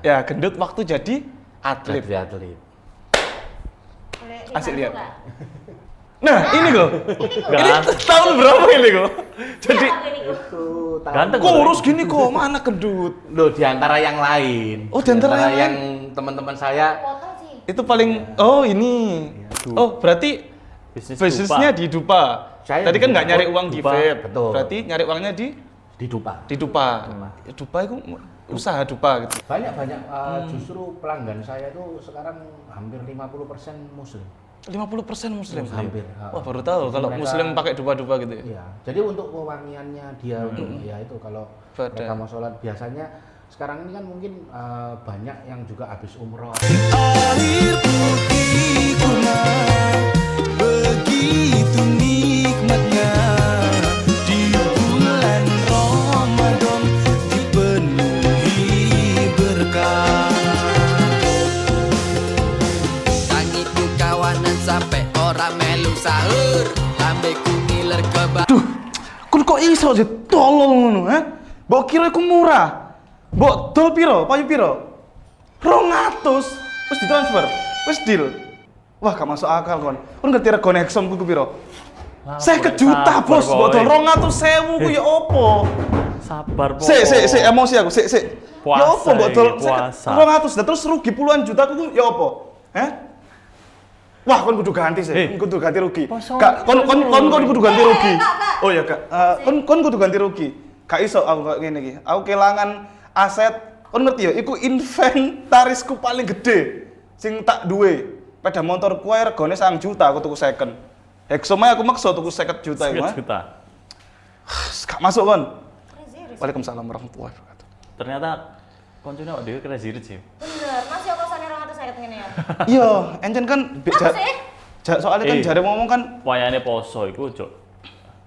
Ya, gendut waktu jadi atlet. Jadi atlet. Asik lihat. Nah, ini kok. Ini Ganteng. tahun berapa ini kok? Jadi Itu Ganteng. kurus gini kok, mana gendut? Loh, di antara yang lain. Oh, di antara yang yang teman-teman saya Potong sih. Itu paling ini. Oh, berarti bisnisnya di Dupa. Saya Tadi di kan nggak Dupa. nyari uang di Dupa, vape. betul. Berarti nyari uangnya di Dupa. Dupa. Ya, Dupa itu usaha Dupa gitu. Banyak justru pelanggan saya tuh sekarang hampir 50% muslim. 50% muslim. Hampir. Wah, baru tahu kalau Mereka- muslim pakai Dupa-Dupa gitu ya. Iya. Jadi untuk wewangiannya dia untuk ya itu kalau Badan. mereka mau sholat biasanya sekarang ini kan mungkin banyak yang juga habis umroh. Air putih kurang begitu nikmatnya di bulan Ramadan dipenuhi berkah. Tangiku kawanan sampai orang melu sahur, lambeku ngiler kebak. Kun kok iso sih tolong ngono, ha? Mbok kira iku murah. Mbok dol piro? Payu piro? 200. Wis ditransfer. Wis deal. Wah, gak masuk akal kon. Kon ngerti regane Hexom ku piro? 50 juta, Bos. Mbok dol 200.000 ku ya opo? Sabar po. Sik, emosi aku. Sik. Ya Puasa opo mbok dol iki, puasa. 200, nah terus rugi puluhan juta ku ya opo? Heh? Wah, kon kudu ganti sih. Kon kudu ganti rugi. Kak, kon kudu ganti rugi. Oh ya, Kak. Kon kudu ganti rugi. Gak iso aku kayak ngene iki. Aku kehilangan aset. Kon ngerti ya, iku inventarisku paling gede sing tak duwe. Sepeda motor ku ae regane 1 juta aku tuku second. Hexom ae aku maksa tuku 50 juta iku. 1 juta. Gak masuk kon. Crazy. Waalaikumsalam warahmatullahi wabarakatuh. Ternyata koncone awak dhewe crazy rich ya. Bener, Mas yo kosane 250 ngene ya. Iya, encen kan Apa sih? soalnya kan jare ngomong kan Wayane poso iku ojo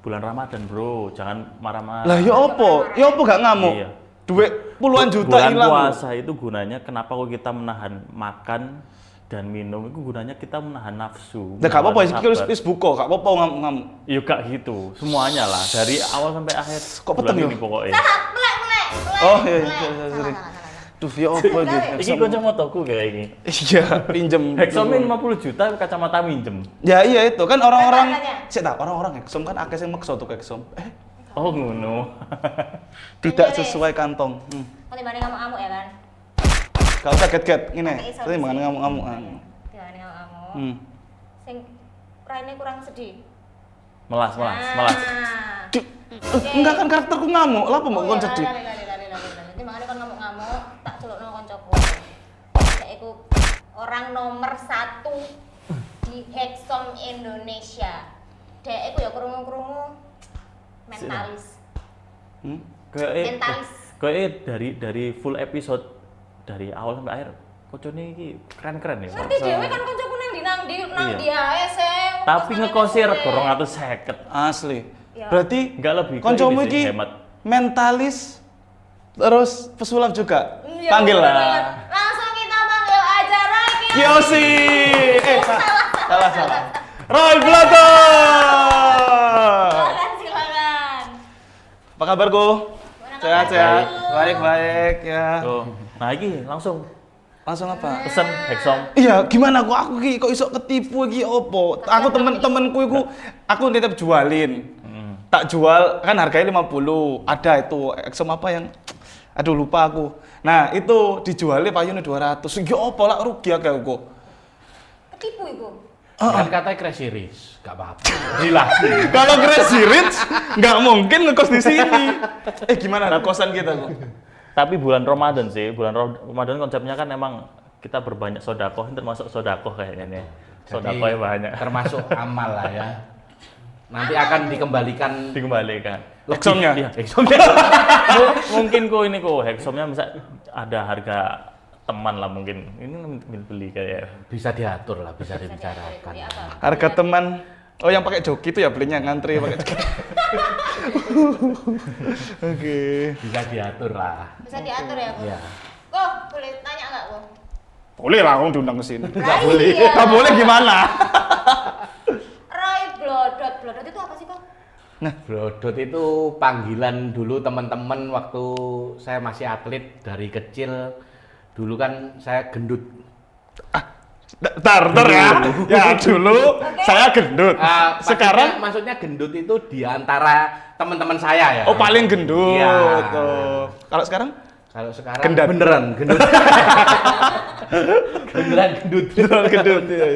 bulan Ramadan, Bro. Jangan marah-marah. lah ya opo? Ya opo gak ngamuk? Iya. Duit puluhan juta Bulan hilang. puasa itu gunanya kenapa kok kita menahan makan dan minum itu gunanya kita menahan nafsu. Nah, gak apa-apa, menahan iki sabar. wis buka, gak apa-apa ngamuk. Ya gak gitu, semuanya lah dari awal sampai akhir. Kok bulan peteng ini ya? pokoknya. Melek. Oh, iya, Melek. iya, sorry. Salah. Duh, ya opo iki? Iki kanca motoku kayak ini. Iya, pinjem. Hexomnya 50 juta kacamata minjem. Ya iya itu kan orang-orang Makanya. sik tak orang-orang Hexom kan akeh sing maksa tuh Hexom. Oh ngono. Tidak Iya, sesuai kantong. Kok timbane ngamuk-ngamuk ya kan? Gak usah get-get ngene. Pakai iso Tapi mangan sih. ngamuk-ngamuk. Timbane ngamuk. Sing raine kurang sedih. Melas. Nah. Enggak kan karakterku ngamuk, lha apa mau kon sedih? Lali. Jadi makanya kon ngamuk-ngamuk, tak celukno koncoku. Nek iku orang nomor 1 di Hexom Indonesia. Dek iku ya krungu-krungu mentalis. Mentalis. Kayak dari full episode dari awal sampai akhir kocone iki keren-keren ya. Ngerti dhewe kan koncoku nang di Iya. di ae sing. Tapi ngekosir ngekos. 250. Asli. Ya. Berarti Enggak lebih. koncomu Ini sih, iki hemat. mentalis terus pesulap juga. Iya, Panggil bener lah. banget. Langsung kita panggil aja Roy Kiyoshi. Salah. Roy Blato. Silakan. Apa kabar, Go? Sehat-sehat. Baik ya. Tuh. Nah, iki langsung Langsung apa? pesen Hexom. Iya, gimana aku ki kok iso ketipu iki opo? Aku temen-temenku iku aku nitip jualin. Tak jual kan harganya 50. Ada itu Hexom apa yang aduh lupa aku. Nah, itu dijualnya payune 200. Ya opo lah rugi akeh aku. Ketipu iku. Kan katanya crazy rich, gak apa-apa. Gila. Kalau Crazy Rich nggak mungkin ngekos di sini. Gimana kosan kita kok? Tapi bulan Ramadan sih, Ramadan konsepnya kan emang kita berbanyak sodakoh, termasuk sodakoh kayaknya nih. Sodakohnya banyak. Termasuk amal lah ya. Nanti akan dikembalikan Dikembalikan. Hexomnya? Iya, Hexomnya. Mungkin kok ini kok Hexomnya bisa ada harga teman lah mungkin. Ini beli kayak bisa diatur lah, bisa dibicarakan. Beli apa? Harga teman. Oh, yang pakai joki itu ya belinya ngantri pakai joki. Oke. Bisa diatur lah. Bisa diatur ya, Bu? Iya. Kok boleh tanya nggak, Bu? Boleh lah, kamu diundang ke sini. Nggak boleh. Nggak boleh gimana? Roy Blodot. Blodot itu apa sih, kok? Brodot itu panggilan dulu teman-teman waktu saya masih atlet dari kecil Dulu kan saya gendut. Tar ya. Ya dulu saya gendut. Sekarang maksudnya gendut itu di antara teman-teman saya ya. oh paling gendut. Iya. Oh. Kalau sekarang? Kalau sekarang Gendat. beneran gendut. Beneran gendut. Gendut. Iya.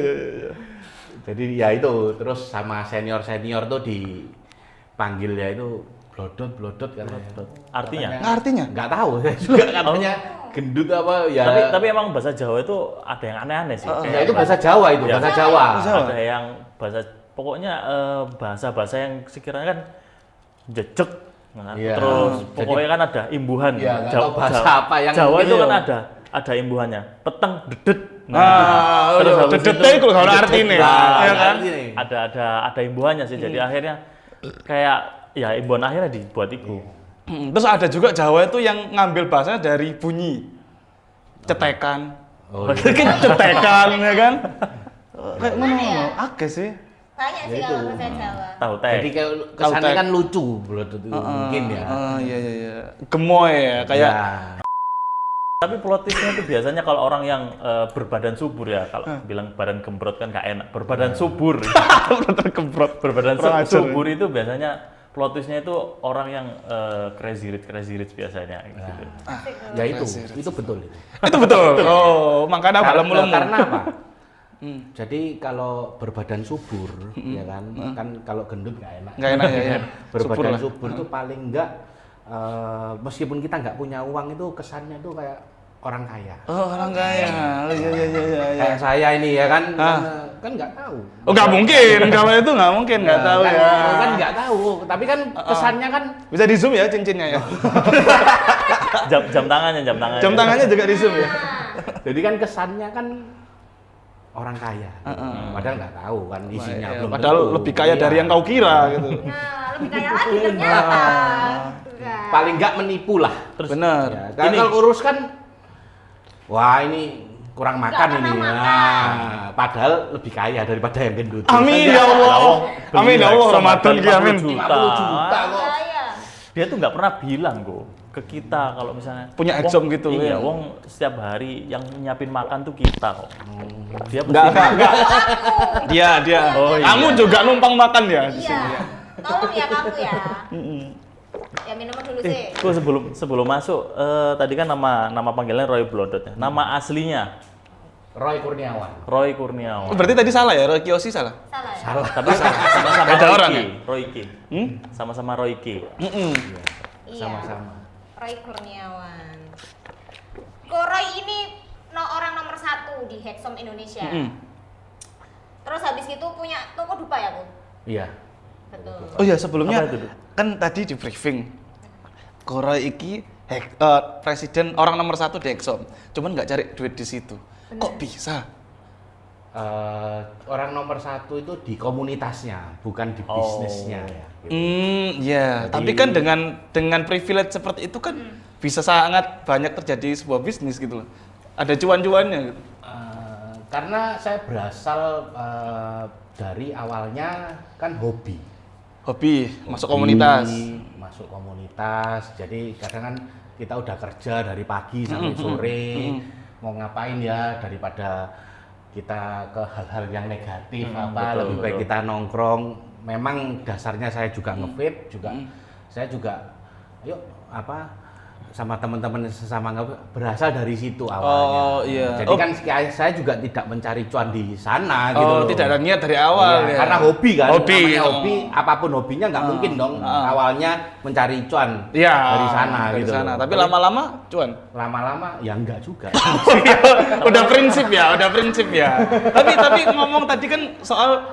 Jadi ya itu terus sama senior tuh dipanggil ya itu blodot katanya. Artinya? Artinya? Nggak tahu saya juga katanya gendut apa ya. Tapi emang bahasa Jawa itu ada yang aneh-aneh sih. Ya itu bahasa Jawa itu, Ya. bahasa Jawa. Ada yang pokoknya bahasa-bahasa yang sekiranya kan jejek. Nah, Iya. terus Jadi- pokoknya kan ada imbuhan. Iya, nggak tahu bahasa apa yang Jawa mungkin itu kan ya. ada imbuhannya. Peteng, dedet. Terus habis dedetnya itu kalau nggak artinya. Nah, Ya kan? artinya. ada imbuhannya sih. Jadi akhirnya kayak ya imbuhan akhirnya dibuat itu. Terus ada juga Jawa itu yang ngambil bahasanya dari bunyi. Cetekan. Oh, Kan cetekan ya kan? Kayak Mana ngono. ya? Akeh sih. Banyak sih Ya kalau itu. bahasa Jawa. Tahu teh. Jadi kayak kesannya Tahu, kan lucu blodot itu mungkin ya. Iya. Gemoy ya kayak Ya. Tapi plot twistnya itu biasanya kalau orang yang berbadan subur ya, kalau bilang badan gembrot kan nggak enak. Berbadan subur. terkemprot. Berbadan Kurang ajar, subur itu biasanya plot twistnya itu orang yang crazy rich biasanya. Gitu. Ya itu betul itu. Itu betul. Oh, makanya belum Karena apa? Jadi kalau berbadan subur, ya kan kalau gendut nggak enak. Nggak enak ya. Berbadan subur itu paling enggak meskipun kita nggak punya uang itu kesannya tuh kayak orang kaya. Oh, orang kaya. Iya. Kayak saya ini ya kan kan nggak tahu. Oh, nggak mungkin. Kalau itu nggak mungkin, nggak tahu kan, ya. Kan nggak tahu, tapi kan kesannya kan Bisa di zoom ya cincinnya ya. Jam tangannya. Jam tangannya juga di zoom ya. jadi kan kesannya kan orang kaya. Padahal nggak tahu kan isinya Iya, belum padahal tentu. lebih kaya dari yang kau kira gitu. Nah, lebih kaya lagi ternyata. Enggak. Paling nggak menipu lah. Benar. Ya, kalau urus kan, wah ini kurang makan Nggak ini. pernah Nah, padahal lebih kaya daripada yang gendut. Amin ya Allah. Amin ya Allah. Ramadan ki amin. 50 juta kok. Kaya. Dia tuh nggak pernah bilang kok ke kita kalau misalnya Punya wong- exom gitu, Iya, ya. wong setiap hari yang nyiapin makan tuh kita kok. Dia Enggak. Dia. Oh, iya. Kamu juga numpang makan ya di sini. Iya. Tolong ya kamu ya. Ya minum dulu sih. Gue sebelum masuk tadi kan nama panggilannya Roy Blodot ya. Nama aslinya Roy Kurniawan. Roy Kurniawan. Oh, berarti tadi salah ya, Roy Kiyoshi salah. Salah ya? Salah. Tapi sama-sama Beda Roy orang Ki. ya? Roy Ki. Sama-sama Roy Ki. Iya. Sama-sama. Roy Kurniawan. Kok Roy ini orang nomor 1 di Hexom Indonesia. Terus habis itu punya toko dupa ya, Bu? Iya. Betul. Oh ya, sebelumnya Apa itu, Du? kan tadi di briefing. Roy iki presiden orang nomor 1 di Exxon. Cuman nggak cari duit di situ. Kok bisa? Orang nomor 1 itu di komunitasnya, bukan di bisnisnya ya. Gitu. Ya. Jadi- Tapi kan dengan privilege seperti itu kan bisa sangat banyak terjadi sebuah bisnis gitu loh. Ada cuan-cuannya gitu. Karena saya berasal dari awalnya kan hobi. Hobi, masuk komunitas. Masuk komunitas. Jadi kadang kan kita udah kerja dari pagi sampai sore, mau ngapain ya daripada kita ke hal-hal yang negatif lebih baik kita nongkrong. Memang dasarnya saya juga nge-vape juga. Saya juga yuk sama teman-teman sesama berasal dari situ awalnya. Oh, iya. Jadi kan saya juga tidak mencari cuan di sana gitu Oh, loh. tidak ada niat dari awal Iya, ya. karena hobi kan. Hobi. Namanya hobi, apapun hobinya nggak mungkin dong awalnya mencari cuan Iya, dari sana dari gitu. sana. loh. Tapi lama-lama cuan. lama-lama ya enggak juga. udah prinsip ya. Tapi ngomong tadi kan soal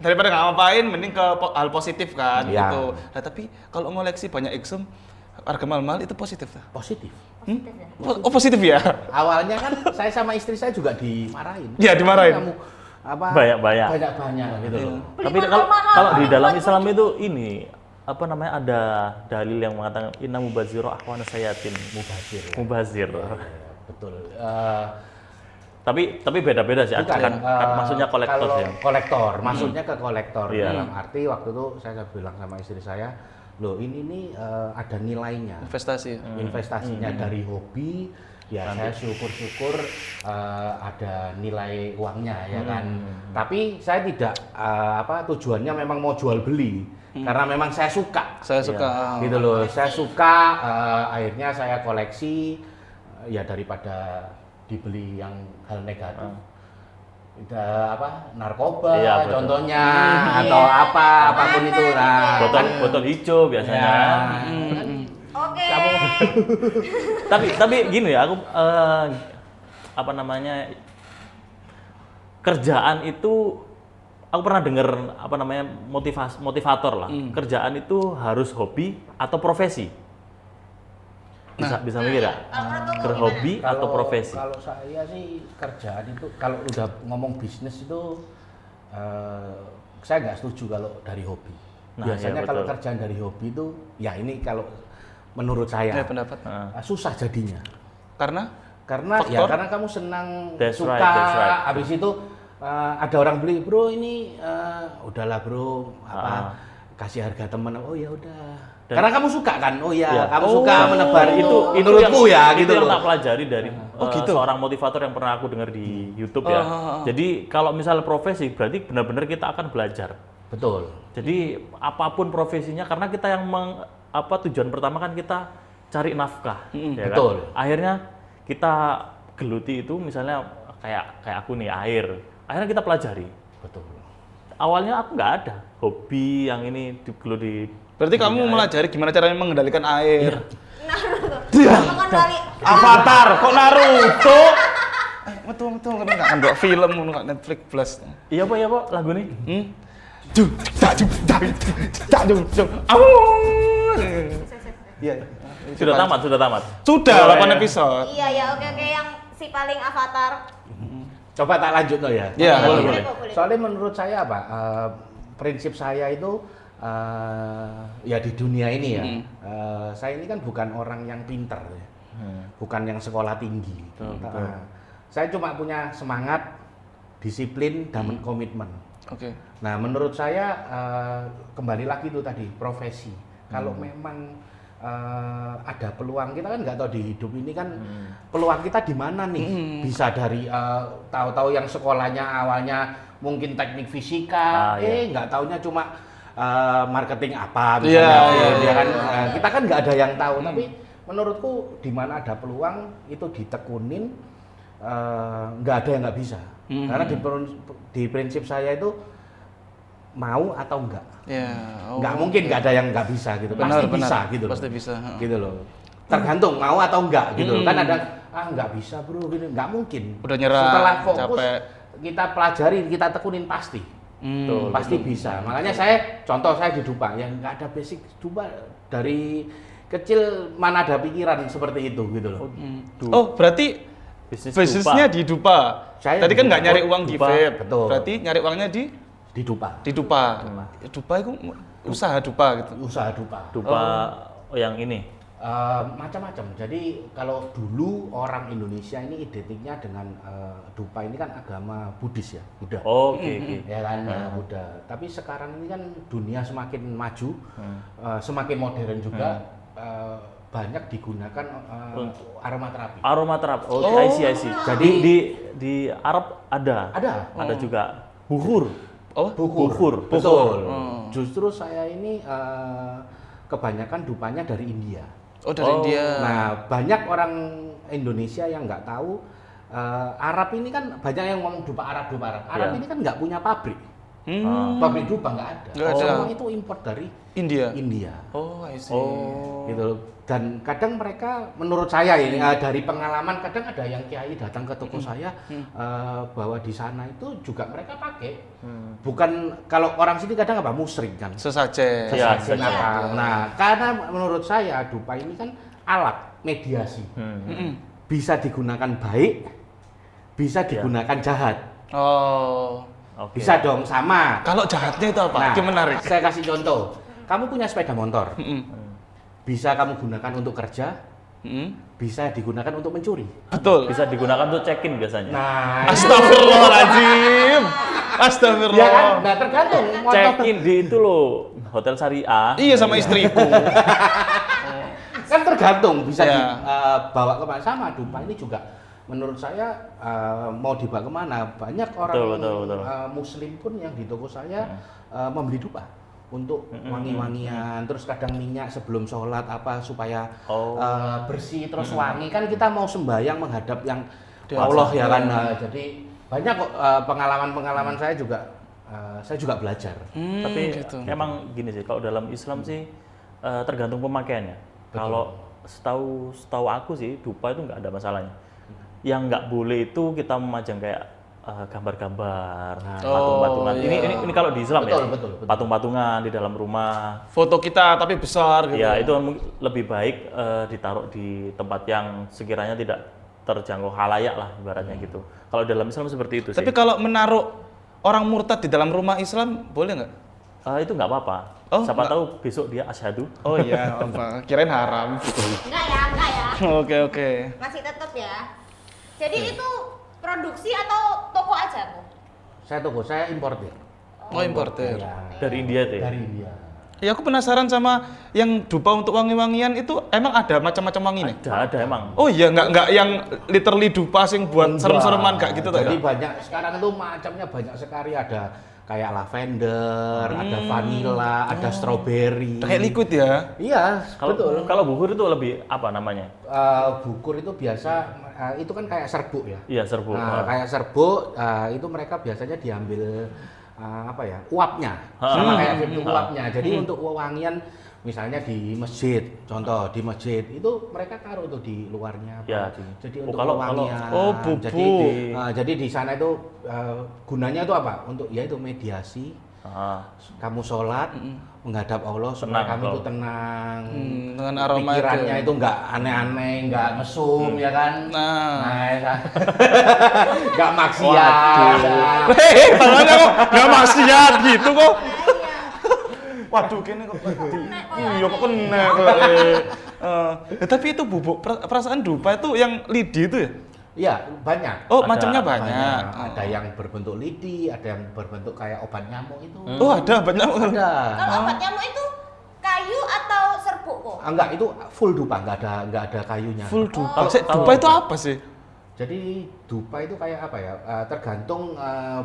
daripada nggak ngapain, mending ke hal positif kan Iya. gitu. Nah tapi kalau ngoleksi banyak Exum, harga mahal-mahal itu positif tak? Positif. Oh positif ya? Awalnya kan saya sama istri saya juga dimarahin. Iya, dimarahin. Kamu Banyak-banyak. banyak gitu loh. Tapi kalau di dalam Islam itu ini apa namanya ada dalil yang mengatakan inna mubazziru ahwana sayatin mubazir. Betul. Tapi beda-beda sih. Bukan, Kan maksudnya kolektor kalau ya. kolektor, maksudnya ke kolektor. Iya. Dalam arti waktu itu saya bilang sama istri saya, loh ini nih ada nilainya. Investasi. Investasinya dari hobi Ya saya syukur-syukur ada nilai uangnya ya kan. Tapi saya tidak tujuannya memang mau jual beli karena memang saya suka. Saya suka. Gitu loh. Saya suka akhirnya saya koleksi ya daripada dibeli yang hal negatif. Narkoba Iya, betul. contohnya atau apapun itu nah. Botol hijau biasanya. Ya. Oke. Tapi gini ya, aku kerjaan itu aku pernah dengar motivator lah. Kerjaan itu harus hobi atau profesi. Bisa mikir ya? Hobi atau profesi. Kalau saya sih kerjaan itu kalau udah ngomong bisnis itu saya nggak setuju kalau dari hobi. Nah, Biasanya iya, kalau betul. kerjaan dari hobi itu ya ini kalau menurut saya pendapat. susah jadinya. Karena Karena Faktor? ya karena kamu senang That's suka right. habis itu ada orang beli, "Bro, ini udahlah, Bro, kasih harga teman." Oh ya udah. Karena kamu suka kan? Oh ya, Iya. kamu suka menebar itu menurutku yang, ya gitu yang loh. tak pelajari dari gitu? seorang motivator yang pernah aku dengar di YouTube ya. Jadi kalau misalnya profesi berarti benar-benar kita akan belajar. Betul. Jadi apapun profesinya karena kita yang tujuan pertama kan kita cari nafkah, ya kan? betul. Akhirnya kita geluti itu misalnya kayak aku nih air. Akhirnya kita pelajari. Betul. Awalnya aku nggak ada hobi yang ini geluti. berarti kamu melajari gimana caranya mengendalikan air. Ngomong balik. Avatar, kok Naruto? Betul kan nggak nggak film nggak Netflix Plus. Iya Pak lagu nih. Iya. Sudah tamat. Sudah Oh, 8 iya. episode. Iya ya, oke yang si paling avatar. Coba tak lanjut loh ya. Iya, boleh. Soalnya menurut saya apa? Prinsip saya itu ya di dunia ini ya. Saya ini kan bukan orang yang pinter, ya. Bukan yang sekolah tinggi. Saya cuma punya semangat, disiplin, dan komitmen. Oke. Nah, menurut saya kembali lagi itu tadi profesi. Kalau memang ada peluang, kita kan nggak tahu di hidup ini kan peluang kita di mana nih. Bisa dari tahu-tahu yang sekolahnya awalnya mungkin teknik fisika, nggak taunya cuma marketing apa misalnya. Ya kan kita kan nggak ada yang tahu. Tapi menurutku di mana ada peluang itu ditekunin, nggak ada yang nggak bisa. Karena di prinsip saya itu mau atau enggak. Ya. Nggak mungkin nggak ada yang nggak bisa gitu. Benar, Pasti bisa gitu loh. Pasti bisa. Gitu loh. Tergantung mau atau enggak gitu loh. Kan ada nggak bisa, Bro, gini. Nggak mungkin. Udah nyerah, Setelah fokus capek. kita pelajari, kita tekunin pasti. Pasti bisa. Makanya saya di Dupa yang nggak ada basic Dupa dari kecil mana ada pikiran seperti itu gitu loh. Oh, berarti bisnisnya di Dupa. Saya Tadi di kan nggak Dupa. nyari uang di Dupa, vape. betul. Berarti nyari uangnya di Dupa. Dupa. Dupa itu usaha Dupa gitu. Usaha Dupa. Dupa yang ini. Macam-macam. Jadi kalau dulu orang Indonesia ini identiknya dengan Dupa ini kan agama Buddhis ya, Buddha. Oke. Ya kan, Buddha. Tapi sekarang ini kan dunia semakin maju, semakin modern juga, banyak digunakan aromaterapi. Aromaterapi. Oh, I see. Jadi di Arab ada. Ada juga buhur. Oh, Buhur. Betul. Justru saya ini kebanyakan dupanya dari India. Oh, dari India. Nah, banyak orang Indonesia yang nggak tahu Arab ini kan banyak yang ngomong dupa Arab. Arab ini kan nggak punya pabrik. Pabrik dupa nggak ada. Nggak ada. Semua itu import dari India. Oh, I see. gitu. Dan kadang mereka, menurut saya ini dari pengalaman, kadang ada yang kiai datang ke toko saya bahwa di sana itu juga mereka pakai. Bukan kalau orang sini kadang apa musyrik kan. Sesajen. Iya, Sesajen apa. Nah, karena menurut saya dupa ini kan alat mediasi. Bisa digunakan baik, bisa digunakan jahat. Oh. Oke. Bisa dong sama. Kalau jahatnya itu apa? Nah, Ini menarik. saya kasih contoh. Kamu punya sepeda motor. Bisa kamu gunakan untuk kerja, bisa digunakan untuk mencuri. Betul. Bisa digunakan untuk check-in biasanya. Nah, Astagfirullahaladzim. ya Astagfirullah. kan? Nah, tergantung. Check-in di itu loh, hotel syariah. Iya sama istriku. Kan tergantung bisa Ya. dibawa kemana. Sama Dubai ini juga menurut saya mau dibawa kemana. Banyak orang Betul. Muslim pun yang di toko saya membeli dupa untuk wangi-wangian, terus kadang minyak sebelum sholat apa supaya bersih terus wangi. Kan kita mau sembahyang menghadap yang Allah ya kan. Nah, jadi banyak kok pengalaman-pengalaman saya juga belajar. Tapi gitu. emang gini sih, kalau dalam Islam sih tergantung pemakaiannya. Kalau setahu aku sih dupa itu nggak ada masalahnya. Yang nggak boleh itu kita memajang kayak gambar-gambar, patung-patungan. Ini kalau di Islam ya, Betul. patung-patungan di dalam rumah. Foto kita tapi besar gitu. Ya itu lebih baik ditaruh di tempat yang sekiranya tidak terjangkau halayak lah ibaratnya gitu. Kalau dalam Islam seperti itu sih. Tapi kalau menaruh orang murtad di dalam rumah Islam boleh nggak? Itu nggak apa-apa. Oh, Siapa nggak. tahu besok dia asyhadu. Oh iya, apa? Kirain haram. Enggak ya. Oke. Masih tetap ya. Jadi itu produksi atau toko aja, Bu? Saya importir. Oh, importer. Ya, Dari India itu ya? Dari India. Ya aku penasaran sama yang dupa untuk wangi-wangian itu emang ada macam-macam wangi nih? Ada emang. Oh iya, nggak yang literally dupa sing buat serem-sereman kayak gitu Jadi tak? banyak sekarang itu macamnya banyak sekali, ada kayak lavender, ada vanilla, ada strawberry. Kayak liquid ya? Iya, betul. Kalau bukur itu lebih apa namanya? Bukur itu biasa itu kan kayak serbuk ya. Iya serbuk. Nah, kayak serbuk itu mereka biasanya diambil uapnya sama kayak itu uapnya. Jadi untuk wangian misalnya di masjid, contoh di masjid itu mereka taruh tuh di luarnya. Ya, jadi oh, untuk kalau- wangian. bubuk. Jadi di sana itu gunanya itu apa? Untuk ya itu mediasi. Kamu sholat menghadap Allah supaya Tenang, kamu itu kalau- tenang. Dengan aroma Pikirannya itu nggak aneh-aneh, nggak mesum ya kan? Nah. Nggak maksiat. Tangannya kok nggak maksiat gitu kok. Waduh, kene kok iya kok kena kok. Tapi itu bubuk perasaan dupa itu yang lidi itu ya? Iya, banyak. Oh, macamnya banyak. Ada yang berbentuk lidi, ada yang berbentuk kayak obat nyamuk itu. Oh, ada banyak. Ada. Kalau obat nyamuk itu kayu atau serbuk kok? Enggak, itu full dupa, enggak ada kayunya. Full dupa. Kalau- Dupa itu apa sih? Jadi dupa itu kayak apa ya? Tergantung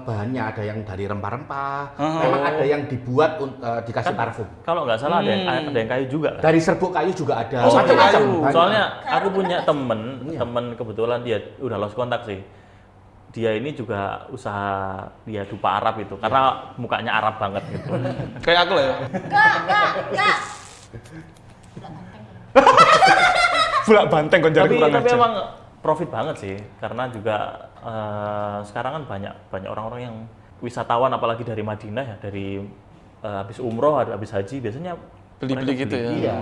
bahannya, ada yang dari rempah-rempah. Memang ada yang dibuat dikasih parfum. Kalau nggak salah ada yang kayu juga kan? Dari serbuk kayu juga ada. Oh, macam-macam. kayu. Banyak. Soalnya aku Kayu punya bener. temen kebetulan dia udah lost kontak sih. Dia ini juga usaha dia dupa Arab itu karena mukanya Arab banget gitu. Kayak aku lah ya. Enggak. Bulak banteng kon jadi kurang tapi ajar. emang profit banget sih karena juga sekarang kan banyak orang-orang yang wisatawan apalagi dari Madinah ya, dari habis umroh habis haji biasanya Beli-beli mereka gitu ya. Iya.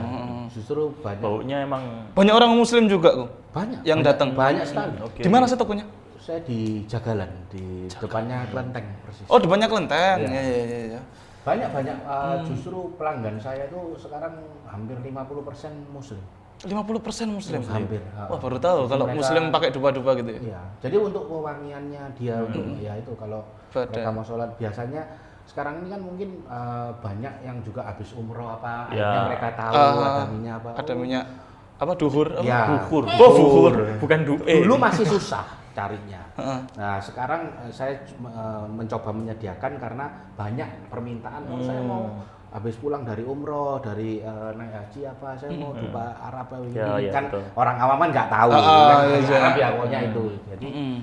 Justru banyak. Baunya emang Banyak orang muslim juga kok. Banyak. Yang datang. Banyak sekali. oke. Di mana sih tokonya? Saya di Jagalan, di depannya Klenteng persis. Oh, di banyak kelenteng. Iya. Iya. Banyak justru pelanggan saya itu sekarang hampir 50% muslim. 50% muslim. Hampir. Wah, baru tahu Jadi kalau mereka- muslim pakai dupa-dupa gitu ya. Iya. Jadi untuk wewangiannya dia untuk ya itu kalau Badan. mereka mau sholat biasanya sekarang ini kan mungkin banyak yang juga habis umroh apa Ya. akhirnya mereka tahu ada minyak apa. Ada minyak apa duhur? Apa? Ya. bukur. Oh, bukur. Bukan dupe. Dulu masih susah carinya. Heeh. Nah sekarang saya mencoba menyediakan karena banyak permintaan. Oh, saya mau habis pulang dari umroh, dari naik haji apa, saya mau dupa Arab ini Ya, ya, kan betul. orang awam kan nggak tahu. Ah, kan, iya, iya. Arab ya pokoknya itu. Jadi Mm.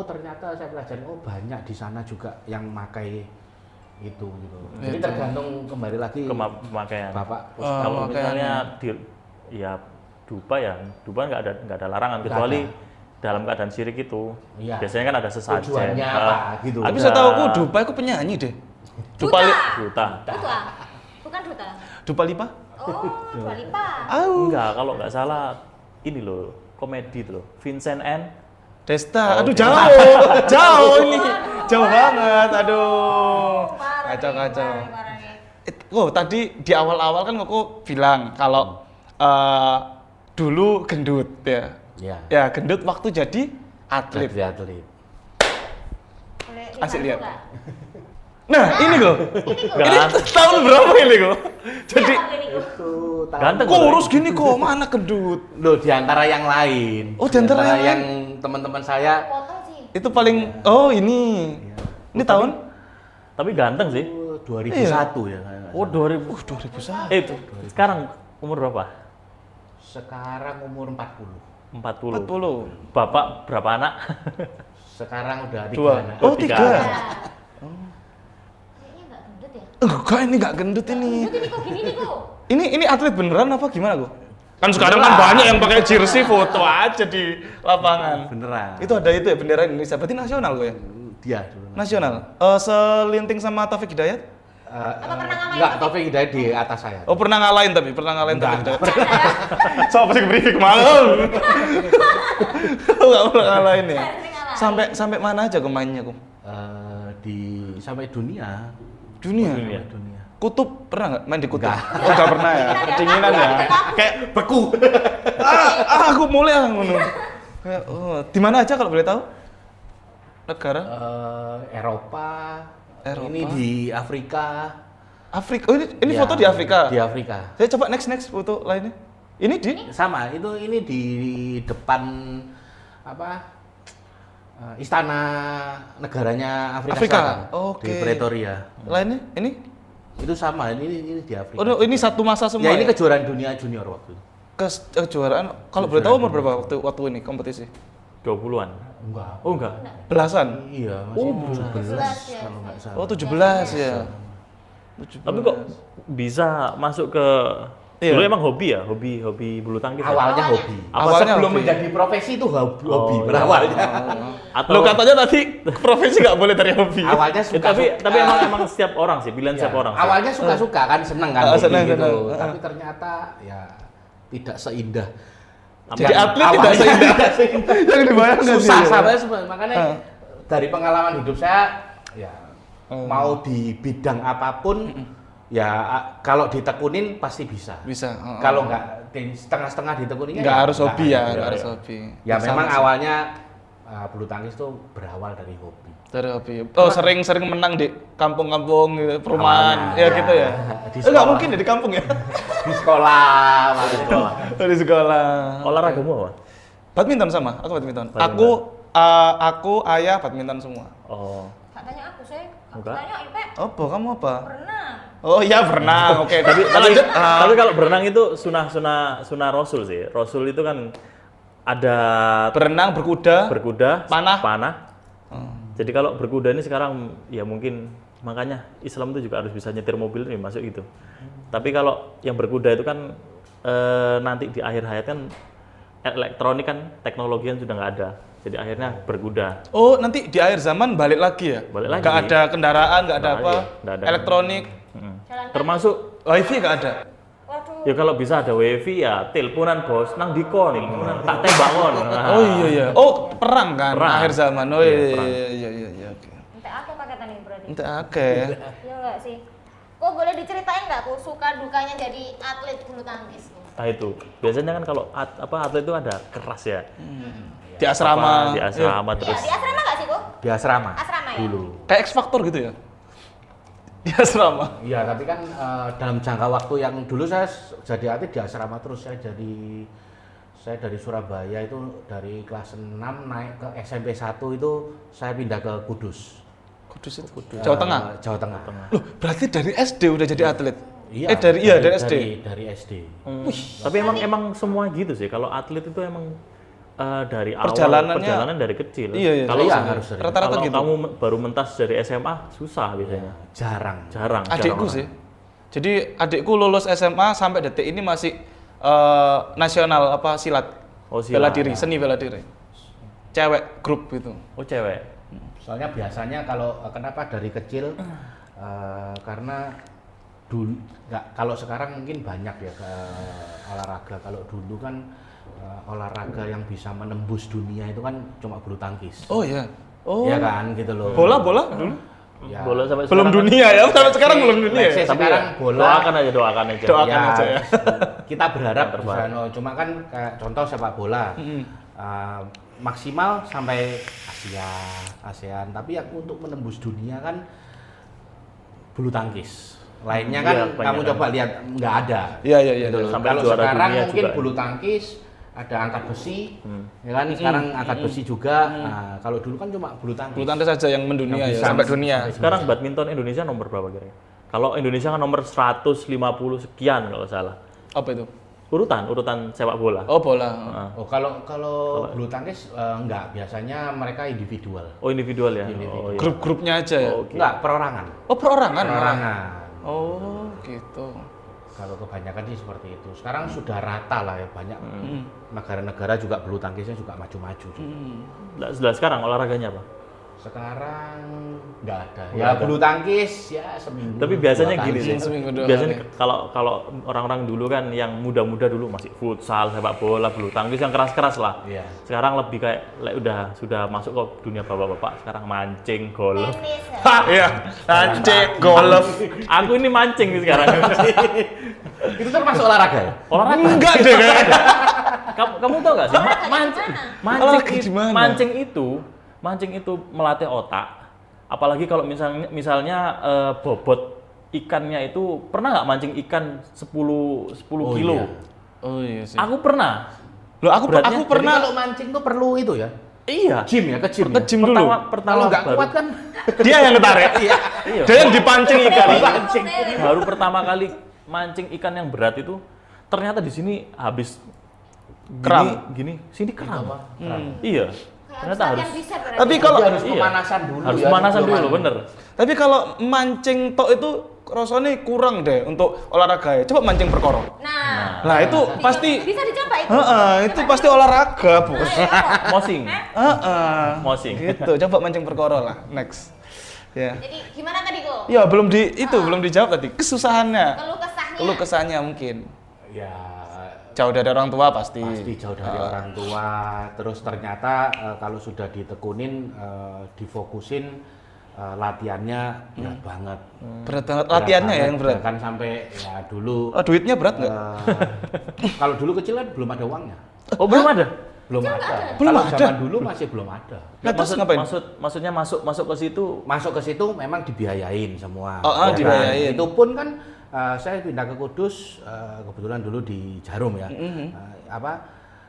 ternyata saya pelajari banyak di sana juga yang makai itu gitu. Jadi Itu. tergantung kembali lagi Pemakaian. Bapak. Kalau pemakaiannya. misalnya ya dupa nggak ada larangan Nggak kecuali dalam keadaan syirik itu. Iya. Biasanya kan ada sesajen. Tujuannya apa gitu. Tapi saya tahu aku dupa aku penyanyi deh. Duta. Duta. Duta. Bukan duta. Dupa lipa? Oh, Dua Lipa. Enggak, kalau nggak salah ini loh, komedi itu loh. Vincent N. Desta. Oh, Aduh, oke. jauh ini. Jauh banget. Aduh. Kacau. Parah nih. Oh, tadi di awal-awal kan aku bilang kalau dulu gendut ya. Ya. Ya, gendut waktu jadi atlet. Atlet. Boleh Asik lihat. nggak? Nah, ini kok. Ini tahun berapa ini kok? Jadi Itu tahun Ganteng. kurus gini kok, mana gendut. loh di antara yang lain. Oh, di antara yang yang teman-teman saya Potong sih. Itu paling ini. Ini tahun Tapi ganteng sih. 2001 ya. kalau nggak Oh, salah. 2000. Sekarang umur berapa? Sekarang umur 40. 40. 40. Bapak berapa anak? Sekarang udah 3 Dua. anak. Oh, tiga. 3. Kayaknya nggak gendut ya. Enggak, ini enggak gendut ini. Gendut ini kok gini nih kok. Ini atlet beneran apa gimana, kok? Kan sekarang kan banyak yang pakai jersey foto aja di lapangan. Beneran. Itu ada itu ya bendera Indonesia. Berarti nasional kok ya? Dia dulu. Nasional. Selinting sama Taufik Hidayat? Apa pernah ngalahin Enggak, Taufik? Taufik Hidayat di atas saya. Oh, pernah ngalahin tapi pernah ngalahin Taufik Enggak. Hidayat. Soal pasti briefing malam. Enggak pernah ngalahin ya. Sering ngalahin. Sampai mana aja kok mainnya, kok? Sampai dunia. Dunia. Dunia. Kutub pernah nggak main di kutub? Enggak. Oh, nggak pernah ya. Kedinginan ya. Kayak Beku. aku mulai ngono. Kayak di mana aja kalau boleh tahu? Negara? Eropa. Eropa. Ini di Afrika. Afrika. Oh, ini Ya, foto di Afrika. Di Afrika. Saya coba next foto lainnya. Ini di Sama, ini di depan apa? Istana negaranya Afrika, Afrika. Selatan. Oke. Di Pretoria. lainnya. Ini? Itu sama, ini di Afrika. Oh, ini satu masa semua. Ya ini kejuaraan dunia junior waktu itu. kejuaraan. Kalau boleh tahu umur berapa waktu ini kompetisi? 20-an. Enggak. Oh, enggak. Belasan. Iya, masih 17 ya. kalau nggak salah. Oh, 17 ya. 17. Tapi kok bisa masuk ke Iya. dulu emang hobi ya? Hobi bulu tangkis. ya? Awalnya hobi. Awalnya Sebelum hobi. menjadi profesi itu hobi, Oh, iya. berawalnya. Atau Lo katanya tadi profesi nggak boleh dari hobi. Awalnya Ya, suka. tapi emang setiap orang sih, pilihan setiap orang. sih. Awalnya suka-suka kan, seneng kan hobi Seneng, gitu. seneng. Tapi ternyata ya tidak seindah. Jadi yang atlet tidak awalnya seindah. tidak seindah. Yang dibayangkan Susah sih, ya. sampai sebenarnya. Makanya dari pengalaman hidup saya ya mau di bidang apapun ya kalau ditekunin pasti bisa. Bisa. Kalau nggak setengah-setengah ditekuninnya Nggak ya harus hobi ya, ada. nggak harus hobi. Ya Sama memang sih. awalnya bulu tangkis tuh berawal dari hobi. Dari hobi. Oh, sering menang di kampung-kampung gitu, perumahan. Awalnya. Ya gitu ya. Di Enggak sekolah. mungkin ya di kampung ya. Di sekolah, masih sekolah. Di sekolah. Olahragamu apa? Badminton sama, aku badminton. Badminton. Aku, ayah badminton semua. Oh. Gak tanya aku sih. Enggak. Tanya Ipe. Apa kamu apa? Pernah. Oh iya berenang. Oke. Tapi lanjut. tapi kalau berenang itu sunah Rasul sih. Rasul itu kan ada Berenang, berkuda. berkuda, Panah. Jadi kalau berkuda ini sekarang ya mungkin makanya Islam itu juga harus bisa nyetir mobil nih masuk gitu. Tapi kalau yang berkuda itu kan nanti di akhir hayat kan elektronik kan teknologi kan sudah nggak ada. Jadi akhirnya berkuda. Oh, nanti di akhir zaman balik lagi ya? Balik lagi. Nggak ada kendaraan, nggak ada Nggak apa? ada, nggak ada. Elektronik, Jalan Termasuk wifi nggak ada. Waduh. ya kalau bisa ada wifi ya teleponan bos nang dikon tak tembak kon. Oh iya iya. Oh, perang kan Perang. akhir zaman. Oh Iya, iya perang. iya iya oke. Ente aku paketan ini berarti. Ente oke. Iya enggak sih? Kok boleh diceritain nggak kok suka dukanya jadi atlet bulu tangkis? Nah itu biasanya kan kalau atlet itu ada keras ya. Di asrama. Apa, di asrama Iya, terus. di asrama nggak sih kok? Di asrama. Asrama ya? Dulu. Kayak X Factor gitu ya? Di asrama. Iya, tapi kan dalam jangka waktu yang dulu saya jadi atlet di asrama terus saya dari Surabaya itu dari kelas 6 naik ke SMP 1 itu saya pindah ke Kudus. Kudus itu. Jawa Tengah. Jawa Tengah. Loh, berarti dari SD udah jadi atlet? Iya, dari SD. Dari SD. Tapi emang semua gitu sih. Kalau atlet itu emang dari awal Perjalanannya- perjalanan dari kecil. Iya, iya. Kalau Iya, harus dari- Rata-rata kalau gitu. kamu baru mentas dari SMA susah biasanya. Jarang. Jarang. Adikku jarang sih. Jadi adikku lulus SMA sampai detik ini masih nasional apa silat. Oh, silat. Bela diri, seni bela diri. Cewek grup gitu. Oh cewek. Soalnya biasanya kalau kenapa dari kecil karena dulu nggak, kalau sekarang mungkin banyak ya ke olahraga. Kalau dulu kan olahraga yang bisa menembus dunia itu kan cuma bulu tangkis. Oh iya. Oh. Ya kan gitu loh. Bola dulu? Ya. Bola sampai Belum sekarang kan- dunia ya, sampai sekarang belum dunia. Let's say Ya? Tapi sekarang ya, bola doakan aja. Doakan aja ya. kita berharap Yang bisa, terbaik. no. Cuma kan kayak contoh sepak bola maksimal sampai ASEAN, tapi yang untuk menembus dunia kan bulu tangkis. Lainnya kan Iya, kamu banyak coba lihat nggak ada. Iya, iya, iya. Gitu loh. Sampai Kalau juara sekarang dunia mungkin juga. bulu tangkis ada angkat besi, ya kan sekarang angkat besi juga. Nah, kalau dulu kan cuma bulu tangkis. Bulu tangkis saja yang mendunia Yang ya, bisa sampai dunia. Sekarang badminton Indonesia nomor berapa kira-kira? Kalau Indonesia kan nomor 150 sekian kalau salah. Apa itu? Urutan sepak bola. Oh, bola. Oh, kalau bulu tangkis enggak, biasanya mereka individual. Oh, individual ya. Oh, iya. Grup-grupnya aja ya. Oh, oke. Enggak, perorangan. Oh, perorangan. Perorangan. Oh, gitu. Kalau kebanyakan sih seperti itu. Sekarang sudah rata lah ya, banyak negara-negara juga bulu tangkisnya juga maju-maju. Lah sekarang olahraganya apa? Sekarang nggak ada. Ya bulu tangkis ya seminggu. Tapi biasanya 2 gini kali. sih. Seminggu 2 Biasanya kali. kalau orang-orang dulu kan yang muda-muda dulu masih futsal, sepak bola, bulu tangkis yang keras-keras lah. Iya. Sekarang lebih kayak sudah masuk ke dunia bapak-bapak. Sekarang mancing, golf. Tenis. Iya, mancing, golf. Aku ini mancing nih sekarang. Itu termasuk olahraga ya? Olahraga. Enggak deh kayaknya. Kamu tahu nggak sih? Mancing. Olahraga gimana? Mancing itu melatih otak. Apalagi kalau misalnya bobot ikannya itu pernah nggak mancing ikan 10 kilo? Iya. Oh iya sih. Aku pernah. Loh, aku Beratnya- Jadi pernah kalau mancing tuh perlu itu ya? Iya. Gym ya, ke gym ke ya? gym dulu. Pertama Kalau nggak baru- kuat kan Dia yang ketarik. Iya. Dia yang dipancing ikan. dipancing. Baru pertama kali mancing ikan yang berat itu ternyata di sini habis Kram. gini sini kram. Iya. Ternyata harus Tapi kalau Jadi harus iya. pemanasan dulu. harus ya, pemanasan sebelum dulu, main. bener. Tapi kalau mancing tok itu rasanya kurang deh untuk olahraga ya. Coba mancing perkoro. Nah. Lah itu pasti Bisa dicoba itu. itu pasti olahraga, Bos. Mosing. Mosing. Gitu. Coba mancing perkoro lah. Next. Ya. Jadi gimana tadi kok? Ya, belum dijawab tadi. Kesusahannya. Keluh kesahnya. Keluh kesahnya mungkin. Ya Jauh dari orang tua pasti. pasti jauh dari orang tua. Terus ternyata kalau sudah ditekunin, difokusin latihannya berat banget. Berat banget latihannya ya yang berat. Kan sampai ya dulu. Oh, duitnya berat nggak? Kalau dulu kecil kan belum ada uangnya. Oh, belum ada. Belum ada. Belum Kalau ada? zaman dulu masih belum ada. Nah, terus ngapain? Maksudnya masuk ke situ. Masuk ke situ memang dibiayain semua. Oh, Ya dibiayain. kan? Itu pun kan saya pindah ke Kudus kebetulan dulu di Jarum ya.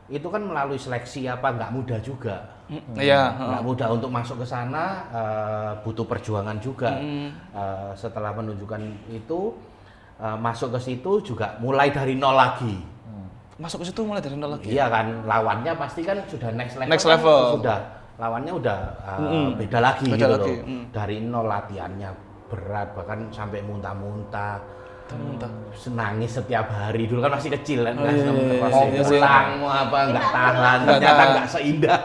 Itu kan melalui seleksi apa nggak mudah juga. Iya. Nggak mudah untuk masuk ke sana, butuh perjuangan juga. Setelah menunjukkan itu masuk ke situ juga mulai dari nol lagi. Masuk ke situ mulai dari nol lagi. Iya kan, lawannya pasti kan sudah next level. Next kan level. Sudah lawannya udah beda lagi Beda gitu lagi, loh. Dari nol latihannya berat bahkan sampai muntah-muntah. Nangis setiap hari dulu kan masih kecil kan, mau pulang mau apa nggak tahan, Nggak ternyata tahan. nggak seindah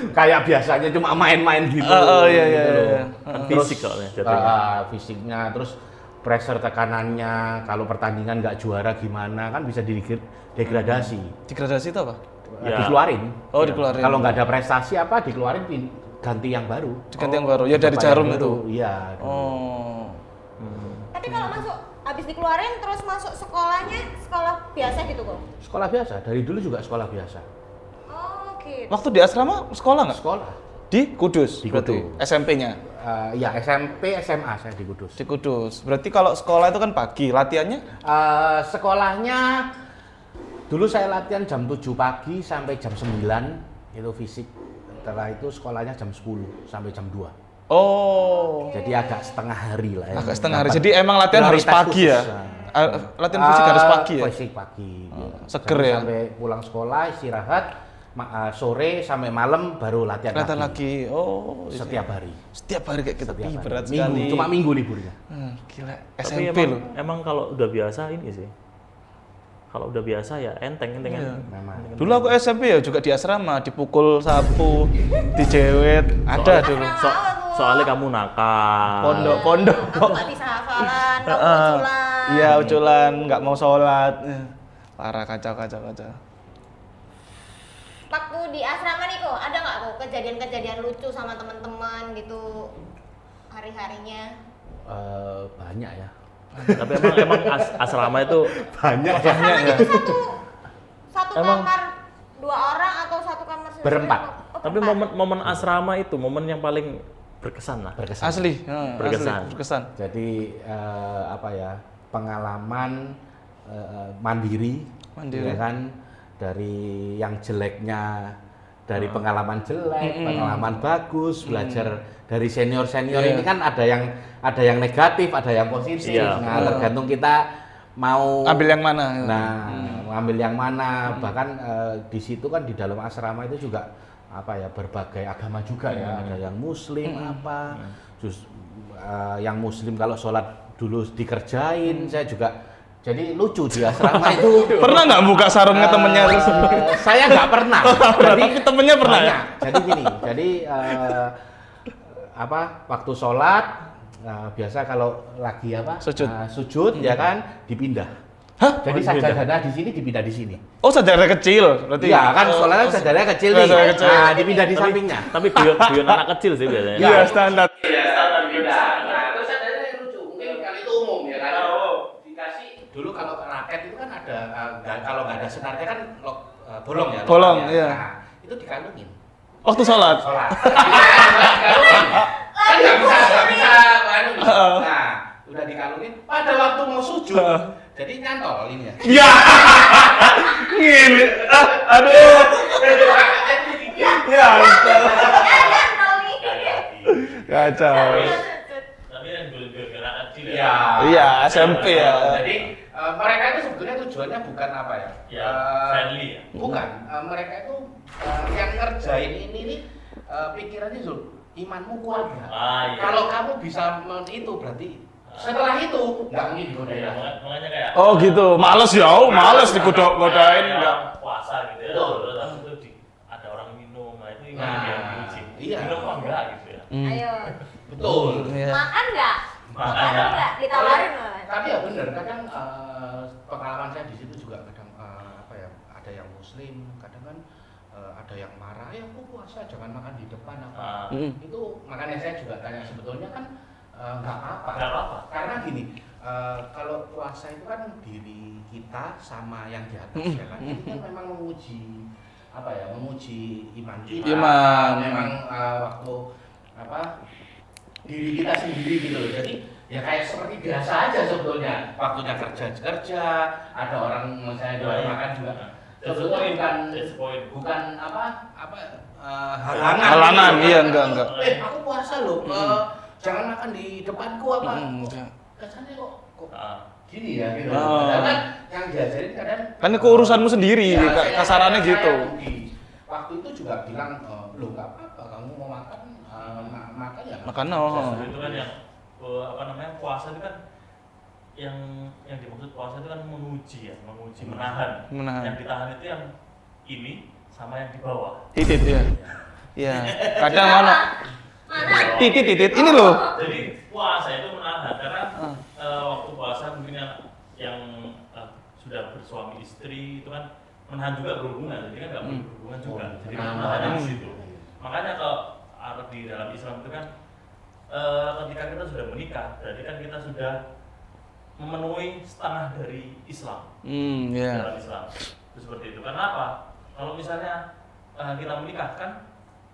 kayak biasanya cuma main-main gitu. Oh, iya, iya, gitu loh. iya. Kan Terus, fisik soalnya jatuhnya. fisiknya, terus pressure tekanannya, kalau pertandingan nggak juara gimana kan bisa degradasi, Degradasi itu apa? Ya. dikeluarin. Oh, dikeluarin. Kalau nggak ada prestasi apa dikeluarin ganti yang baru. Diganti yang baru. Ya dari Bapak Jarum yang itu. baru, Iya. Oh. Tapi kalau masuk habis dikeluarin terus masuk sekolahnya sekolah biasa gitu kok? Sekolah biasa, dari dulu juga sekolah biasa. Oh gitu. Waktu di asrama sekolah nggak? Sekolah. Di Kudus. Di berarti. Kudus. SMP-nya Ya SMP, SMA saya di Kudus. di Kudus. Berarti kalau sekolah itu kan pagi, latihannya Sekolahnya dulu saya latihan jam 7 pagi sampai jam 9 itu fisik. Setelah itu sekolahnya jam 10 sampai jam 2. oh, Jadi agak setengah hari lah ya. agak setengah hari. Dapat Jadi emang latihan harus prioritas pagi ya. khusus. Latihan fisik harus pagi ya. Fisik pagi. seger Jadi ya. Sampai pulang sekolah istirahat sore sampai malam baru latihan Latihan lagi. lagi. Oh, Setiap hari. setiap hari kayak gitu. Setiap Ih, hari. berat Minggu, sekali. cuma minggu liburnya. Gila. Tapi SMP loh. emang kalau udah biasa ini sih. Kalau udah biasa ya enteng kan. Memang. Dulu aku SMP ya juga di asrama, dipukul sapu, dijewet, ada dulu. Soalnya kamu nakal. Pondok-pondok. Aku nggak bisa hafalan, nggak mau uculan. Iya, uculan, nggak mau sholat. Parah, kacau. Waktu di asrama nih kok, ada nggak kok kejadian-kejadian lucu sama teman-teman gitu hari-harinya? Banyak ya. Tapi emang asrama itu Banyak Asrama ya. itu satu Emang- kamar 2 orang atau satu kamar sendiri? Berempat. Oh, tapi berempat. momen asrama itu momen yang paling berkesan lah. berkesan. Asli, Berkesan. asli, berkesan. Jadi apa ya, pengalaman mandiri, Mandiri. ya kan, dari yang jeleknya, dari pengalaman jelek, pengalaman bagus, belajar dari senior ini kan ada yang negatif, ada yang positif. Iya. Nah, tergantung kita mau Ambil yang mana? Nah, ambil yang mana? Bahkan di situ kan di dalam asrama itu juga apa ya, berbagai agama juga ya. Ada yang Muslim yang Muslim kalau sholat dulu dikerjain. Saya juga jadi lucu di asrama itu. Pernah nggak buka sarungnya temennya? Saya nggak pernah. Tapi temennya pernah ya? banyak. Jadi gini, waktu sholat biasa kalau lagi Sujud. sujud ya kan dipindah. Hah? Jadi sajadah di sini dipindah di sini. Oh, saudara kecil berarti? Iya kan, sholatnya sajadahnya kecil nih. Sajadahnya kecil. Nah, dipindah di sampingnya. Tapi guyon anak kecil sih biasanya. Iya, standar. Nah, terus sajadahnya lucu. Mungkin kali itu umum ya kan. Dikasih dulu kalau raket itu kan ada kalau nggak ada senarnya kan bolong ya. Bolong, lokalnya. iya. Nah, itu dikalungin. Waktu sholat? Sholat. Kan nggak bisa. Nah, udah dikalungin. Pada waktu mau sujud, jadi nyantol ini ya. Ya. Gini. Aduh. Ya. Kacau. Tapi yang guyon anak kecil Iya. Iya, SMP ya. Jadi mereka itu sebetulnya tujuannya bukan apa ya? Ya, friendly ya. Bukan. Mereka itu yang ngerjain ini nih pikirannya Zul, imanmu kuat nggak? Iya. Kalau kamu bisa itu berarti setelah itu nggak mungkin digodain. Ya, lagi. makanya kayak Oh gitu, males ya, males digodok-godain kayak enggak. puasa gitu ya. Betul. Terus habis itu ada orang minum, nah itu Nah, yang diuji. iya. Minum apa enggak gitu ya. Ayo. Betul. Iya. Makan nggak? Makan Makanya. nggak? Ditawarin nggak? Tapi ya bener, kadang pengalaman saya di situ juga kadang ada yang Muslim, kadang kan ada yang marah, ya aku puasa jangan makan di depan apa. Itu makanya saya juga tanya sebetulnya kan nggak apa-apa. Nggak apa-apa. Karena gini, kalau puasa itu kan diri kita sama yang di atas ya kan. Itu kan memang menguji menguji iman kita. Iman. Memang waktu diri kita sendiri gitu loh. Jadi ya kayak seperti biasa aja sebetulnya. Waktunya kerja, ada orang misalnya jual makan juga. Sebetulnya bukan Halangan, iya enggak. Aku puasa loh. Jangan makan di depanku apa. Kesannya kok gini ya gitu. Padahal kan yang diajarin kadang Kan itu urusanmu sendiri, kasarannya saya gitu. Waktu itu juga bilang, loh nggak apa-apa, kamu mau makan, makan ya. Makan Justru itu kan yang puasa itu kan yang dimaksud puasa itu kan menguji ya, menahan. Yang ditahan itu yang ini sama yang di bawah. Titit ya. Iya. Kadang ono titit ini loh. Jadi puasa itu menahan karena waktu puasa mungkin yang sudah bersuami istri itu kan menahan juga berhubungan, jadi kan nggak boleh berhubungan juga. Jadi menahannya di situ. Makanya kalau di dalam Islam itu kan ketika kita sudah menikah, berarti kan kita sudah memenuhi setengah dari Islam. Dalam Islam itu seperti itu. Karena apa? Kalau misalnya kita menikah kan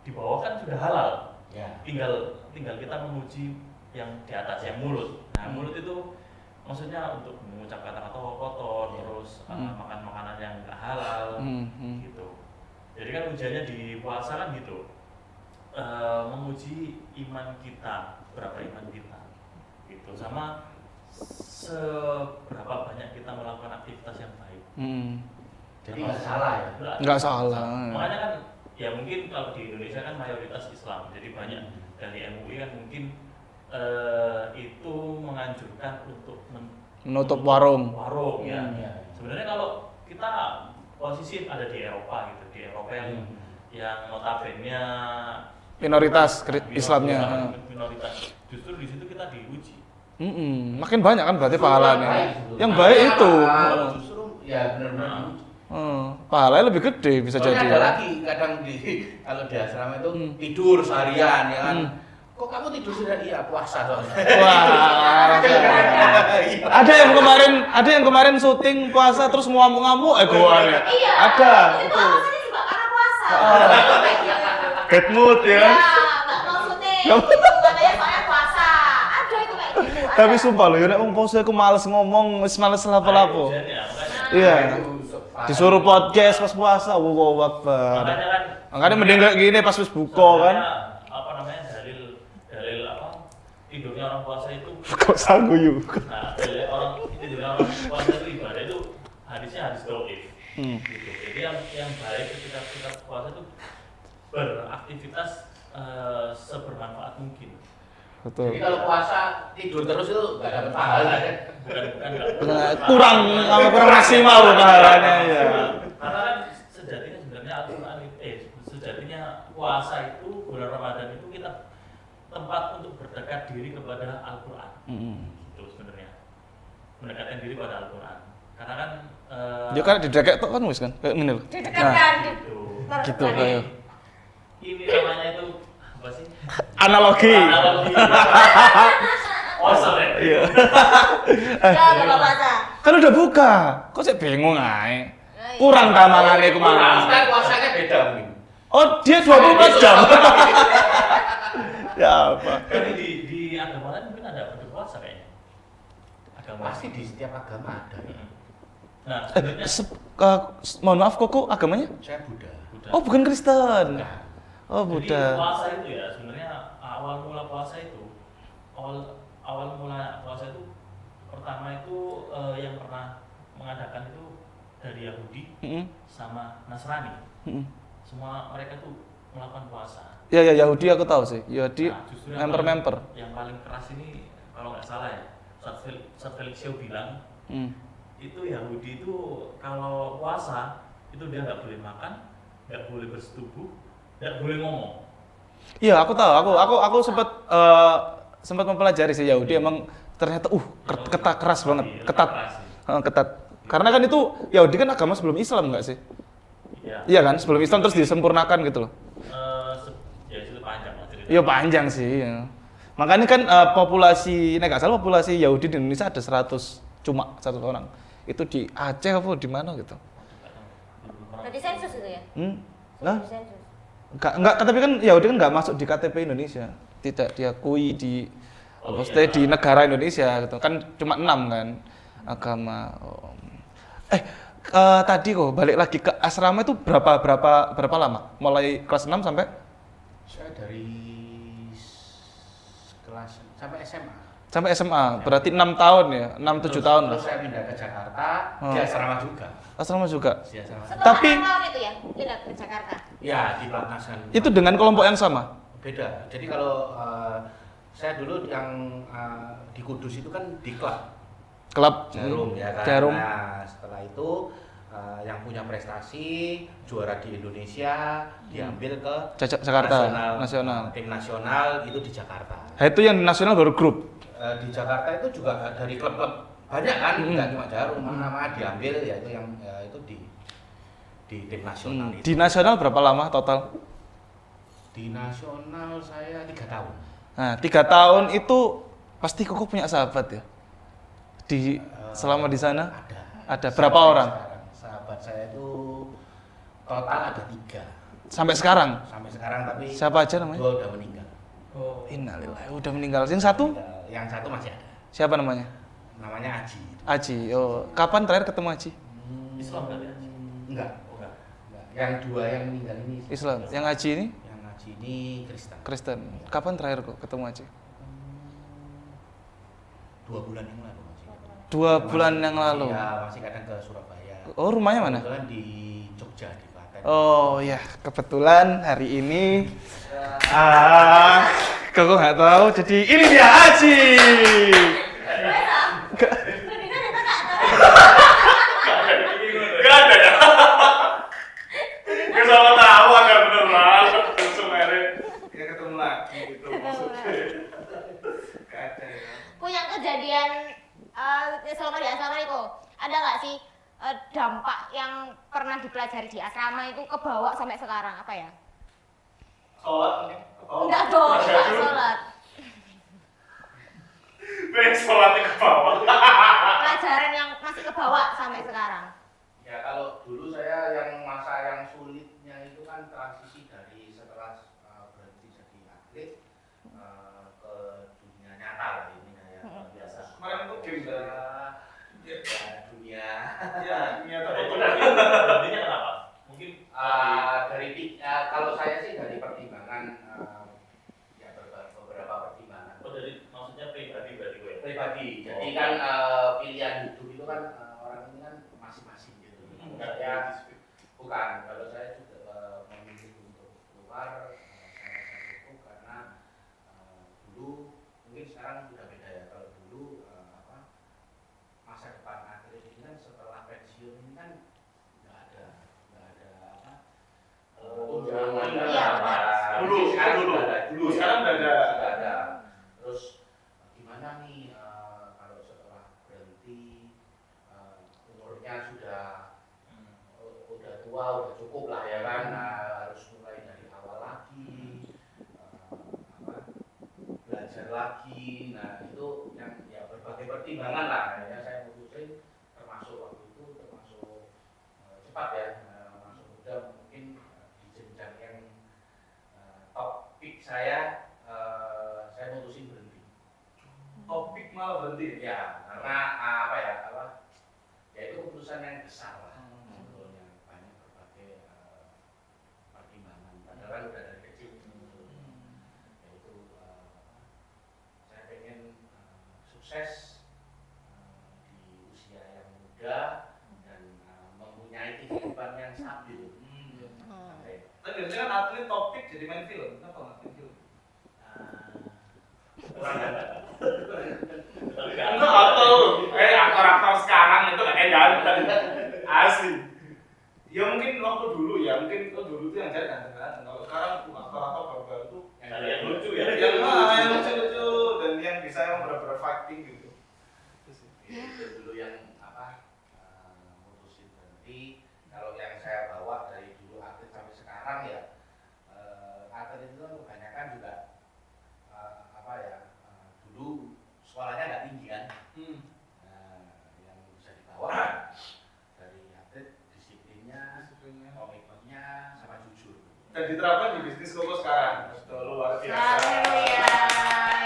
di bawah kan sudah halal. Ya. Tinggal kita menguji yang di atas, yang mulut. Nah, mulut itu maksudnya untuk mengucap kata-kata kotor, terus makan makanan yang nggak halal, gitu. Jadi kan ujiannya di puasa kan gitu, menguji iman kita, berapa iman kita, gitu. Sama seberapa banyak kita melakukan aktivitas yang baik. Jadi nggak salah ya. Nggak salah. Makanya kan ya mungkin kalau di Indonesia kan mayoritas Islam, jadi banyak dari MUI kan mungkin itu menganjurkan untuk Menutup warung. ya. Sebenarnya kalau kita posisi ada di Eropa gitu, di Eropa yang notabene Minoritas Islamnya. minoritas, justru di situ kita diuji. Makin banyak kan berarti pahalanya. Yang baik itu. Justru ya benar-benar. Pahalanya lebih gede bisa Soalnya jadi. ada lagi kadang kalau di asrama itu tidur seharian ya kan. Kok kamu tidur seharian? Iya puasa soalnya. Wah. Ada yang kemarin syuting puasa terus ngamuk-ngamuk egoannya. Iya. Ada. Itu alasannya juga karena puasa. Bad mood ya. Iya, nggak mau syuting. Gitu kan. Tapi sumpah loh, ya nek wong poso aku males ngomong, wis males lapo-lapo. Iya. Disuruh podcast pas puasa, Allahu Akbar. Makanya kan Makanya mending kayak gini pas wis buka kan. apa namanya dalil apa tidurnya orang puasa itu Kok sangguyu. nah dalil tidurnya orang puasa itu ibadah itu hadisnya hadis doif gitu. Jadi yang baik ketika kita puasa itu beraktivitas sebermanfaat mungkin. Betul. Jadi kalau puasa tidur terus itu nggak dapat pahala kan? Bukan Kurang maksimal loh pahalanya ya. Karena kan sejatinya sebenarnya Al-Quran sejatinya puasa itu bulan Ramadan itu kita tempat untuk berdekat diri kepada Al-Quran. Itu sebenarnya mendekatkan diri pada Al-Quran. Karena kan Ya kan didekek tok kan wis kan kayak ngene lho. Didekatkan. Gitu kayak ini namanya itu apa sih? analogi. Analogi. Oh, sorry. Iya. Ya, Bapak Puasa. Kan udah buka. Kok saya bingung ae. Kurang tamangane ku mang. Kan puasanya beda mungkin. Oh, dia 24 jam. Ya apa? Tapi di agama lain mungkin ada berpuasa kayaknya. Agama Pasti di setiap agama ada. Nah, sebenarnya Mohon maaf kok agamanya? Saya Buddha. Oh, bukan Kristen. Buddha. Oh, Jadi Buddha. puasa itu ya sebenarnya awal mula puasa itu pertama itu yang pernah mengadakan itu dari Yahudi Heeh. sama Nasrani. Heeh. Semua mereka tuh melakukan puasa. Ya Yahudi aku tahu sih. Yahudi Nah, justru yang member-member. yang paling keras ini kalau nggak salah ya, Ustadz Felixio bilang itu Yahudi itu kalau puasa itu dia nggak boleh makan, nggak boleh bersetubuh, nggak boleh ngomong. Iya, aku tahu. Aku sempat mempelajari sih Yahudi emang ternyata keras banget, ketat. Ketat. Karena kan itu Yahudi kan agama sebelum Islam enggak sih? Iya. Iya kan, sebelum Islam terus disempurnakan gitu loh. Ya itu panjang lah cerita. Iya panjang sih. Ya. Makanya kan populasi, nggak salah populasi Yahudi di Indonesia ada 100 cuma 100 orang. Itu di Aceh apa di mana gitu? Berarti sensus itu ya? Nah, Sensus. enggak, tapi kan Yahudi kan nggak masuk di KTP Indonesia, tidak diakui di maksudnya di negara Indonesia gitu kan, cuma 6 kan agama. Tadi kok balik lagi ke asrama itu berapa lama? Mulai kelas 6 sampai Saya dari kelas sampai SMA. sampai SMA, berarti 6 tahun ya, 6-7 tahun lah. Terus saya pindah ke Jakarta, di asrama juga. Asrama juga. Di asrama. Setelah Tapi- 6 tahun itu ya, pindah ke Jakarta. Ya, di Platnasan. Itu dengan kelompok yang sama. Beda. Jadi kalau saya dulu yang di Kudus itu kan di klub Klub Jarum ya kan. Jarum. Nah, setelah itu yang punya prestasi juara di Indonesia diambil ke Jakarta nasional. Tim nasional itu di Jakarta. Nah, itu yang nasional baru grup. Di Jakarta itu juga dari klub-klub banyak kan, nggak cuma Jarum, nama diambil ya itu yang itu di tim nasional itu. Di nasional berapa lama total? Di nasional saya 3 tahun. Nah, 3 tahun itu pasti Koko punya sahabat ya? Selama di sana? Ada berapa orang? Sahabat saya itu total ada 3 Sampai sekarang? sampai sekarang, tapi Siapa aja namanya? 2 udah meninggal. Oh, Innalillahi, udah meninggal. Yang satu? Yang satu masih ada, Siapa namanya? namanya Aji. Aji. Oh, kapan terakhir ketemu Aji? Islam kan ya? Enggak, Oh, enggak. yang 2 yang meninggal ini Islam. Yang Aji ini yang Aji ini Kristen. Kristen. Kapan terakhir kok ketemu Aji? 2 bulan yang lalu masih. 2 bulan yang lalu. Iya, masih kadang ke Surabaya. Oh, rumahnya mana? Kebetulan di Jogja, di Klaten. Oh ya, kebetulan hari ini Koko nggak tahu. Jadi ini dia Aji. Enggak ada ya. Enggak sama tahu agak bener lah. Langsung aja. Ya ketemu lagi itu maksudnya. Punya kejadian selama di asrama itu, ada nggak sih dampak yang pernah dipelajari di asrama itu kebawa sampai sekarang apa ya? Sholat mungkin. Enggak dong, enggak sholat. Baik sholatnya ke bawah. Pelajaran yang masih kebawa sampai sekarang. Ya kalau dulu saya yang masa yang sulitnya itu kan transisi dari setelah berhenti jadi atlet ke dunia nyata lah ini ya biasa dulu. Sekarang udah ada. Sudah ada. Terus gimana nih kalau setelah berhenti umurnya sudah tua, udah cukup lah ya kan, harus mulai dari awal lagi, belajar lagi. Nah itu yang ya berbagai pertimbangan lah ya saya mutusin, termasuk waktu itu termasuk cepat ya, masuk muda mungkin di jenjang yang topik saya mutusin berhenti. Topik malah berhenti. Ya karena ya itu keputusan yang besar lah sebetulnya, banyak berbagai pertimbangan. Padahal kan udah dari kecil yaitu saya pengen sukses di usia yang muda dan mempunyai kehidupan yang stabil. Tapi biasanya kan atlet topik jadi main film. Kenapa nggak main film? Enggak tahu. Aktor-aktor sekarang itu kayak ganteng. Asli. Ya mungkin waktu dulu ya, mungkin dulu tuh yang cari ganteng. Kalau sekarang aktor-aktor baru-baru tuh yang lucu ya. yang lucu-lucu dan yang bisa yang benar-benar fighting gitu. Itu dulu yang mutusin berhenti. Kalau yang saya bawa dari dulu atlet sampai sekarang ya, atlet itu kan kebanyakan juga dulu sekolahnya nggak tinggi kan. Yang bisa dibawa dari atlet disiplinnya, komitmennya, sama jujur. Dan diterapkan di bisnis koko sekarang. Betul, luar biasa. Haleluya.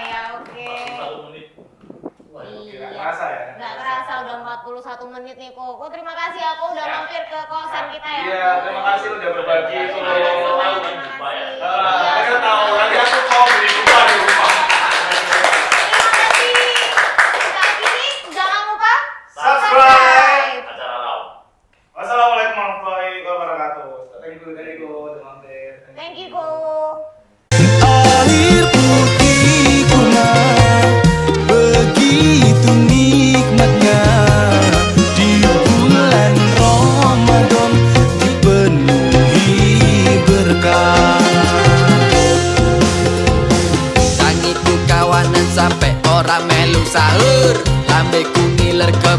Ya oke. 1 menit. Nggak kerasa ya? Nggak kerasa udah 41 menit nih Koko. Terima kasih aku udah mampir ke kosan kita ya. Iya, terima kasih udah berbagi. Terima kasih Kalau banyak, tahu, terima Pak, ya. kasih. mereka tahu nanti aku mau beli rumah di rumah. Terima kasih. Sekali lagi jangan lupa Subscribe. Acara laut. Wassalamualaikum warahmatullahi wabarakatuh. Thank you, udah mampir. Thank you Ko. Air putih kurma begitu nikmatnya di bulan Ramadan dipenuhi berkah. Tangiku kawanan sampai orang melu sahur, lambeku ngiler ke